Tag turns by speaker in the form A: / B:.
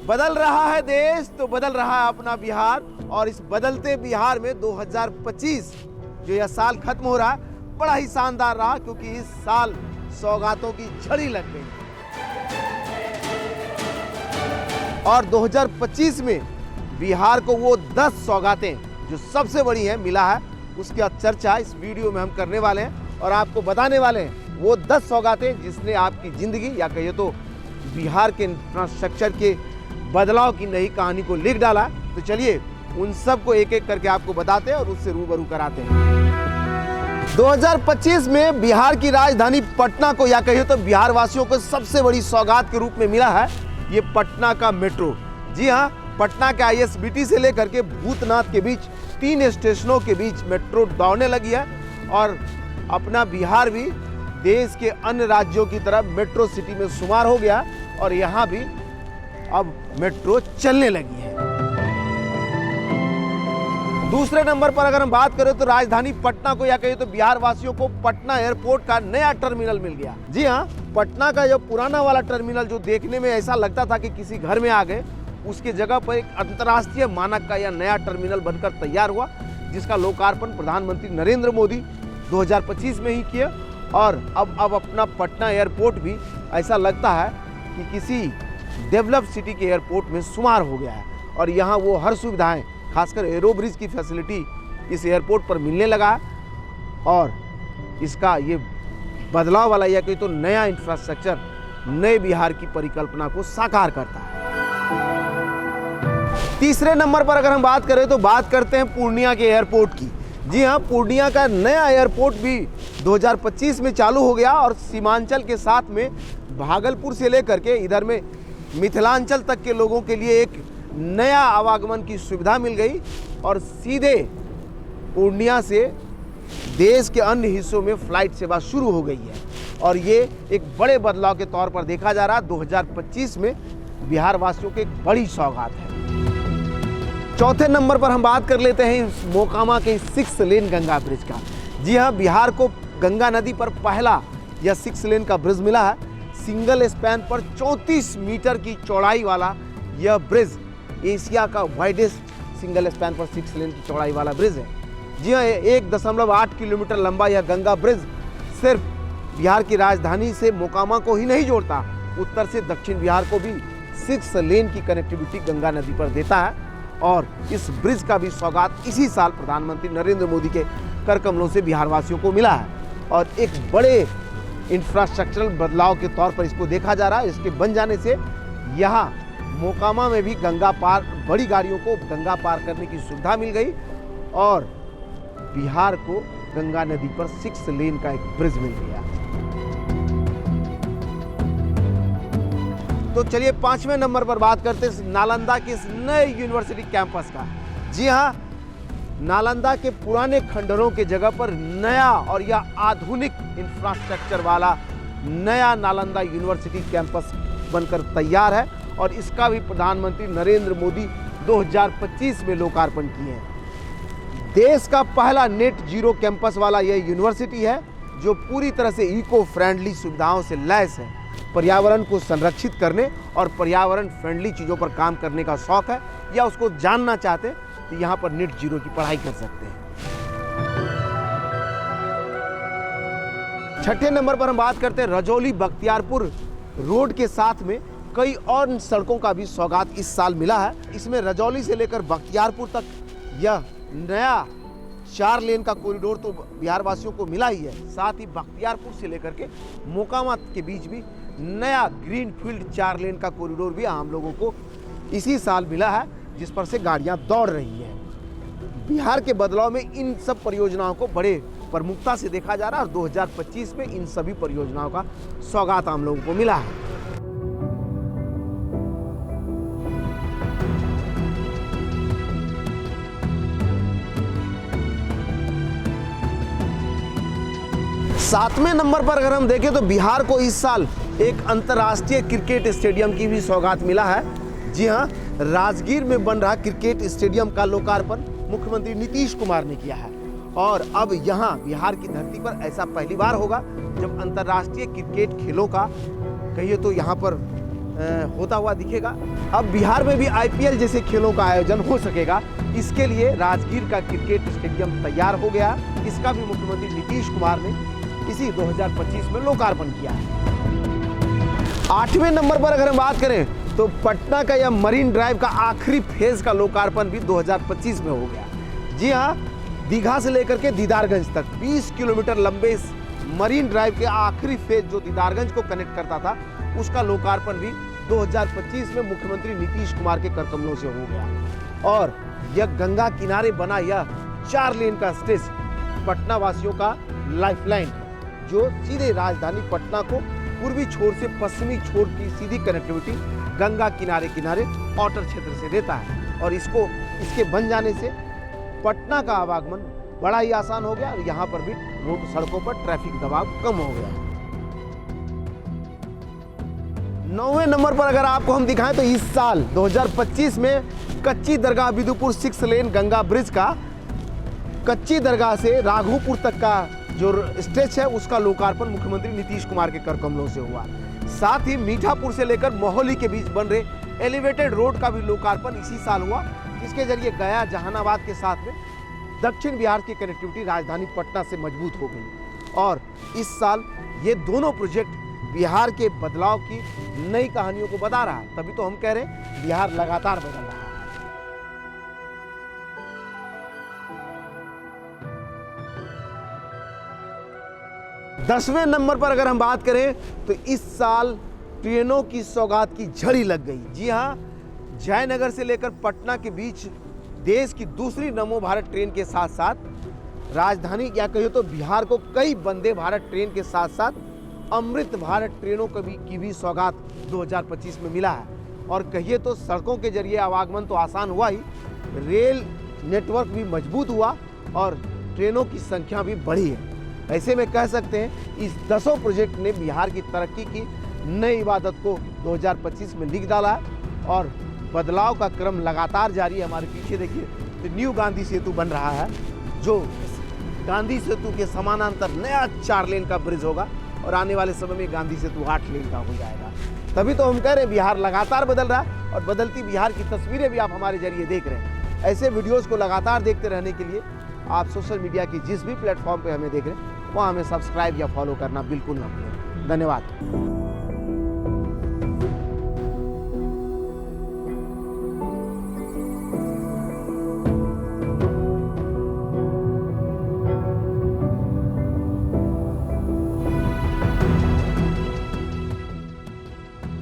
A: बदल रहा है देश तो बदल रहा है अपना बिहार, और इस बदलते बिहार में 2025 जो यह साल खत्म हो रहा है बड़ा ही शानदार रहा, क्योंकि इस साल सौगातों की झड़ी लग गई। और 2025 में बिहार को वो 10 सौगातें जो सबसे बड़ी हैं मिला है, उसकी चर्चा इस वीडियो में हम करने वाले हैं और आपको बताने वाले हैं वो 10 सौगातें जिसने आपकी जिंदगी या कहिए तो बिहार के इंफ्रास्ट्रक्चर के बदलाव की नई कहानी को लिख डाला। तो चलिए उन सब को एक एक करके आपको बताते हैं और उससे रूबरू कराते हैं। 2025 में बिहार की राजधानी पटना को या कहिए तो बिहार वासियों को सबसे बड़ी सौगात के रूप में मिला है ये पटना का मेट्रो। जी हाँ, पटना के ISBT से लेकर के भूतनाथ के बीच 3 स्टेशनों के बीच मेट्रो दौड़ने लगी है और अपना बिहार भी देश के अन्य राज्यों की तरह मेट्रो सिटी में शुमार हो गया और यहाँ भी अब मेट्रो चलने लगी है। दूसरे नंबर पर अगर हम बात करें तो राजधानी पटना को या कहिए तो बिहार वासियों को पटना एयरपोर्ट का नया टर्मिनल मिल गया। जी हाँ, पटना का जो पुराना वाला टर्मिनल जो देखने में ऐसा लगता था कि किसी घर में आ गए, उसके जगह पर एक अंतर्राष्ट्रीय मानक का यह नया टर्मिनल बनकर तैयार हुआ, जिसका लोकार्पण प्रधानमंत्री नरेंद्र मोदी 2025 में ही किया। और अब अपना पटना एयरपोर्ट भी ऐसा लगता है कि किसी डेवलप सिटी के एयरपोर्ट में शुमार हो गया है और यहाँ वो हर सुविधाएं, खासकर एरोब्रिज की फैसिलिटी इस एयरपोर्ट पर मिलने लगा है और इसका ये बदलाव वाला या कोई तो नया इंफ्रास्ट्रक्चर नए बिहार की परिकल्पना को साकार करता है। तीसरे नंबर पर अगर हम बात करें तो बात करते हैं पूर्णिया के एयरपोर्ट की। जी हाँ, पूर्णिया का नया एयरपोर्ट भी 2025 में चालू हो गया और सीमांचल के साथ में भागलपुर से लेकर के इधर में मिथिलांचल तक के लोगों के लिए एक नया आवागमन की सुविधा मिल गई और सीधे पूर्णिया से देश के अन्य हिस्सों में फ्लाइट सेवा शुरू हो गई है और ये एक बड़े बदलाव के तौर पर देखा जा रहा है। 2025 में बिहार वासियों की एक बड़ी सौगात है। चौथे नंबर पर हम बात कर लेते हैं मोकामा के 6 लेन गंगा ब्रिज का। जी हाँ, बिहार को गंगा नदी पर पहला यह 6 लेन का ब्रिज मिला है। सिंगल स्पैन पर 34 मीटर की चौड़ाई वाला यह ब्रिज एशिया का वाइडेस्ट सिंगल स्पैन पर 6 लेन की चौड़ाई वाला ब्रिज है। जी हाँ, 1.8 किलोमीटर लंबा यह गंगा ब्रिज सिर्फ बिहार की राजधानी से मोकामा को ही नहीं जोड़ता, उत्तर से दक्षिण बिहार को भी 6 लेन की कनेक्टिविटी गंगा नदी पर देता है और इस ब्रिज का भी सौगात इसी साल प्रधानमंत्री नरेंद्र मोदी के कर कमलों से बिहार वासियों को मिला है और एक बड़े इंफ्रास्ट्रक्चरल बदलाव के तौर पर इसको देखा जा रहा है। इसके बन जाने से यहाँ मोकामा में भी गंगा पार, बड़ी गाड़ियों को गंगा पार करने की सुविधा मिल गई और बिहार को गंगा नदी पर 6 लेन का एक ब्रिज मिल गया। तो चलिए 5वें नंबर पर बात करते हैं नालंदा के इस नए यूनिवर्सिटी कैंपस का। जी हाँ, नालंदा के पुराने खंडरों के जगह पर नया और यह आधुनिक इंफ्रास्ट्रक्चर वाला नया नालंदा यूनिवर्सिटी कैंपस बनकर तैयार है और इसका भी प्रधानमंत्री नरेंद्र मोदी 2025 में लोकार्पण किए हैं। देश का पहला नेट जीरो कैंपस वाला यह यूनिवर्सिटी है जो पूरी तरह से इको फ्रेंडली सुविधाओं से लैस है। पर्यावरण को संरक्षित करने और पर्यावरण फ्रेंडली चीज़ों पर काम करने का शौक है या उसको जानना चाहते हैं तो यहाँ पर नेट जीरो की पढ़ाई कर सकते हैं। 6ठे नंबर पर हम बात करते हैं रजौली बख्तियारपुर रोड के साथ में कई और सड़कों का भी सौगात इस साल मिला है। इसमें रजौली से लेकर बख्तियारपुर तक यह नया 4 लेन का कॉरिडोर तो बिहार वासियों को मिला ही है, साथ ही बख्तियारपुर से लेकर के मोकामा के बीच भी नया ग्रीनफील्ड 4 लेन का कॉरिडोर भी आम लोगों को इसी साल मिला है, जिस पर से गाड़ियां दौड़ रही हैं। बिहार के बदलाव में इन सब परियोजनाओं को बड़े प्रमुखता से देखा जा रहा है और 2025 में इन सभी परियोजनाओं का सौगात आम लोगों को मिला है। सातवें नंबर पर अगर हम देखें तो बिहार को इस साल एक अंतर्राष्ट्रीय क्रिकेट स्टेडियम की भी सौगात मिला है। जी हाँ, राजगीर में बन रहा क्रिकेट स्टेडियम का लोकार्पण मुख्यमंत्री नीतीश कुमार ने किया है और अब यहाँ बिहार की धरती पर ऐसा पहली बार होगा जब अंतर्राष्ट्रीय क्रिकेट खेलों का कहिए तो यहाँ पर होता हुआ दिखेगा। अब बिहार में भी आईपीएल जैसे खेलों का आयोजन हो सकेगा, इसके लिए राजगीर का क्रिकेट स्टेडियम तैयार हो गया। इसका भी मुख्यमंत्री नीतीश कुमार ने इसी 2025 में लोकार्पण किया है। 8वें नंबर पर अगर हम बात करें तो पटना का यह मरीन ड्राइव का आखिरी फेज का लोकार्पण भी 2025 में हो गया। जी हाँ, दीघा से लेकर के दीदारगंज तक 20 किलोमीटर लंबे इस मरीन ड्राइव के आखिरी फेज जो दीदारगंज को कनेक्ट करता था, उसका लोकार्पण भी 2025 में मुख्यमंत्री नीतीश कुमार के कर कमलों से हो गया। और यह गंगा किनारे बना यह 4 लेन का स्ट्रेच पटना वासियों का लाइफलाइन, जो सीधे राजधानी पटना को पूर्वी छोर से पश्चिमी छोर की सीधी कनेक्टिविटी गंगा किनारे किनारे आउटर क्षेत्र से देता है। और इसके बन जाने से पटना का आवागमन बड़ा ही आसान हो गया और यहाँ पर भी रोड सड़कों पर ट्रैफिक दबाव कम हो गया। 9वें नंबर पर अगर आपको हम दिखाएं तो इस साल 2025 में कच्ची दरगाह बिदुपुर 6 लेन गंगा ब्रिज का कच्ची दरगाह से राघोपुर तक का जो स्ट्रेच है उसका लोकार्पण मुख्यमंत्री नीतीश कुमार के कर कमलों से हुआ। साथ ही मीठापुर से लेकर मोहाली के बीच बन रहे एलिवेटेड रोड का भी लोकार्पण इसी साल हुआ, जिसके जरिए गया जहानाबाद के साथ में दक्षिण बिहार की कनेक्टिविटी राजधानी पटना से मजबूत हो गई। और इस साल ये दोनों प्रोजेक्ट बिहार के बदलाव की नई कहानियों को बता रहा है। तभी तो हम कह रहे हैं बिहार लगातार बदल रहा है। 10वें नंबर पर अगर हम बात करें तो इस साल ट्रेनों की सौगात की झड़ी लग गई। जी हाँ, जयनगर से लेकर पटना के बीच देश की दूसरी नमो भारत ट्रेन के साथ साथ राजधानी या कहिए तो बिहार को कई वंदे भारत ट्रेन के साथ साथ अमृत भारत ट्रेनों की भी सौगात 2025 में मिला है। और कहिए तो सड़कों के जरिए आवागमन तो आसान हुआ ही, रेल नेटवर्क भी मजबूत हुआ और ट्रेनों की संख्या भी बढ़ी है। ऐसे में कह सकते हैं इस 10 प्रोजेक्ट ने बिहार की तरक्की की नई इबादत को 2025 में लिख डाला है और बदलाव का क्रम लगातार जारी है। हमारे पीछे देखिए तो न्यू गांधी सेतु बन रहा है, जो गांधी सेतु के समानांतर नया 4 लेन का ब्रिज होगा और आने वाले समय में गांधी सेतु 8 लेन का हो जाएगा। तभी तो हम कह रहे हैं बिहार लगातार बदल रहा है और बदलती बिहार की तस्वीरें भी आप हमारे जरिए देख रहे हैं। ऐसे वीडियोज़ को लगातार देखते रहने के लिए आप सोशल मीडिया की जिस भी प्लेटफॉर्म पर हमें देख रहे हैं वहाँ हमें सब्सक्राइब या फॉलो करना बिल्कुल ना भूलें। धन्यवाद।